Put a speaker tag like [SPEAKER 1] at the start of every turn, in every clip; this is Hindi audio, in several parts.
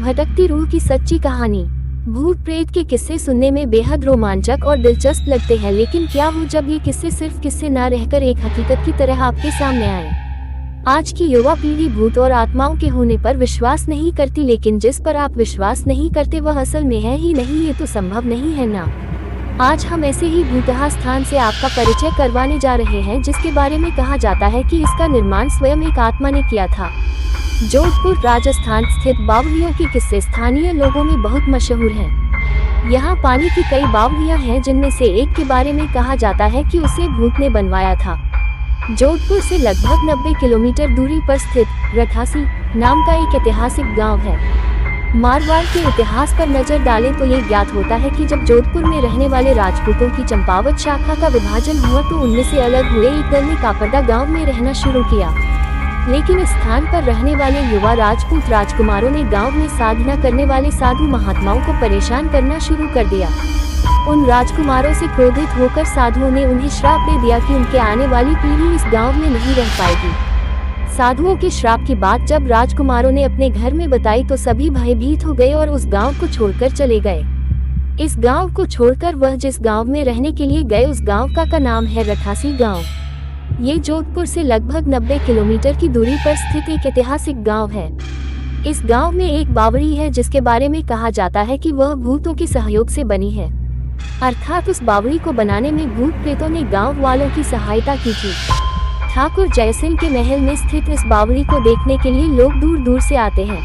[SPEAKER 1] भटकती रूह की सच्ची कहानी। भूत प्रेत के किस्से सुनने में बेहद रोमांचक और दिलचस्प लगते हैं, लेकिन क्या हो जब ये किस्से सिर्फ किस्से न रहकर एक हकीकत की तरह आपके सामने आए। आज की युवा पीढ़ी भूत और आत्माओं के होने पर विश्वास नहीं करती, लेकिन जिस पर आप विश्वास नहीं करते वह असल में है ही नहीं, ये तो संभव नहीं है ना। आज हम ऐसे ही भूतहा स्थान से आपका परिचय करवाने जा रहे हैं, जिसके बारे में कहा जाता है कि इसका निर्माण स्वयं एक आत्मा ने किया था। जोधपुर राजस्थान स्थित बावड़ियों के किस्से स्थानीय लोगों में बहुत मशहूर हैं। यहाँ पानी की कई बावड़ियाँ हैं, जिनमें से एक के बारे में कहा जाता है कि उसे भूत ने बनवाया था। जोधपुर से लगभग 90 किलोमीटर दूरी पर स्थित रठासी नाम का एक ऐतिहासिक गांव है। मारवाड़ के इतिहास पर नजर डालें तो ये ज्ञात होता है कि जब जोधपुर में रहने वाले राजपूतों की चंपावत शाखा का विभाजन हुआ तो उनमें से अलग हुए एक दल ने कापरदा गांव में रहना शुरू किया। लेकिन इस स्थान पर रहने वाले युवा राजपूत राजकुमारों ने गांव में साधना करने वाले साधु महात्माओं को परेशान करना शुरू कर दिया। उन राजकुमारों से क्रोधित होकर साधुओं ने उन्हें श्राप दे दिया कि उनके आने वाली पीढ़ी इस गांव में नहीं रह पाएगी। साधुओं के श्राप की बात जब राजकुमारों ने अपने घर में बताई तो सभी भयभीत हो गए और उस गांव को छोड़कर चले गए। इस गांव को छोड़कर वह जिस गांव में रहने के लिए गए उस गांव का नाम है रठासी गांव। ये जोधपुर से लगभग 90 किलोमीटर की दूरी पर स्थित एक ऐतिहासिक गांव है। इस गांव में एक बावड़ी है जिसके बारे में कहा जाता है कि वह भूतों के सहयोग से बनी है, अर्थात उस बावड़ी को बनाने में भूत प्रेतों ने गांव वालों की सहायता की थी। ठाकुर जयसिंह के महल में स्थित इस बावड़ी को देखने के लिए लोग दूर दूर से आते हैं।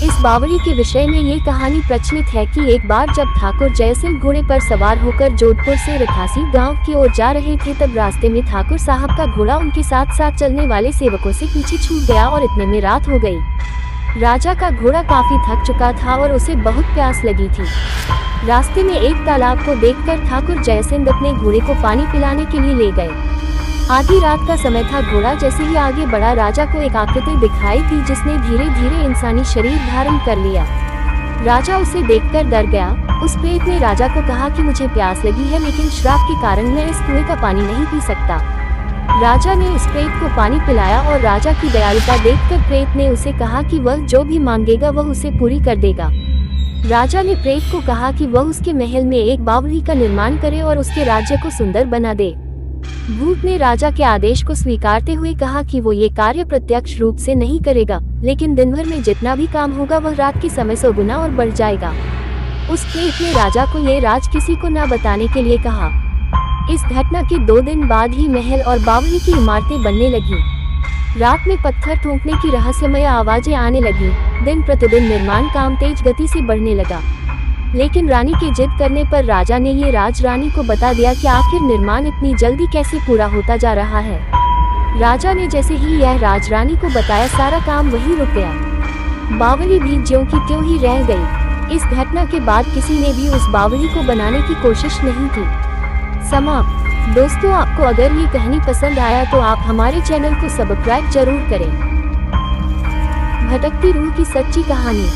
[SPEAKER 1] इस बावड़ी के विषय में ये कहानी प्रचलित है कि एक बार जब ठाकुर जयसिंह घोड़े पर सवार होकर जोधपुर से रठासी गांव की ओर जा रहे थे, तब रास्ते में ठाकुर साहब का घोड़ा उनके साथ साथ चलने वाले सेवकों से पीछे छूट गया और इतने में रात हो गई। राजा का घोड़ा काफी थक चुका था और उसे बहुत प्यास लगी थी। रास्ते में एक तालाब को देखकर ठाकुर जयसिंह अपने घोड़े को पानी पिलाने के लिए ले गए। आधी रात का समय था। घोड़ा जैसे ही आगे बढ़ा, राजा को एक आकृति दिखाई दी जिसने धीरे धीरे इंसानी शरीर धारण कर लिया। राजा उसे देखकर डर गया। उस प्रेत ने राजा को कहा कि मुझे प्यास लगी है, लेकिन श्राप के कारण मैं इस कुएं का पानी नहीं पी सकता। राजा ने उस प्रेत को पानी पिलाया और राजा की दयालुता देखकर प्रेत ने उसे कहा कि वह जो भी मांगेगा वह उसे पूरी कर देगा। राजा ने प्रेत को कहा कि वह उसके महल में एक बावड़ी का निर्माण करे और उसके राज्य को सुंदर बना दे। भूत ने राजा के आदेश को स्वीकारते हुए कहा कि वो ये कार्य प्रत्यक्ष रूप से नहीं करेगा, लेकिन दिन भर में जितना भी काम होगा वह रात के समय 100 गुना और बढ़ जाएगा। उस प्रेत ने राजा को ये राज किसी को न बताने के लिए कहा। इस घटना के 2 दिन बाद ही महल और बावड़ी की इमारतें बनने लगी। रात में पत्थर ठोकने की रहस्यमय आवाजें आने लगी। दिन प्रतिदिन निर्माण काम तेज गति से बढ़ने लगा, लेकिन रानी की जिद करने पर राजा ने ये राज रानी को बता दिया कि आखिर निर्माण इतनी जल्दी कैसे पूरा होता जा रहा है। राजा ने जैसे ही यह राज रानी को बताया, सारा काम वहीं रुक गया। बावड़ी भी ज्यों की त्यों ही रह गई। इस घटना के बाद किसी ने भी उस बावड़ी को बनाने की कोशिश नहीं की। समाप्त। दोस्तों, आपको अगर ये कहानी पसंद आया तो आप हमारे चैनल को सब्सक्राइब जरूर करें। भटकती रूह की सच्ची कहानी।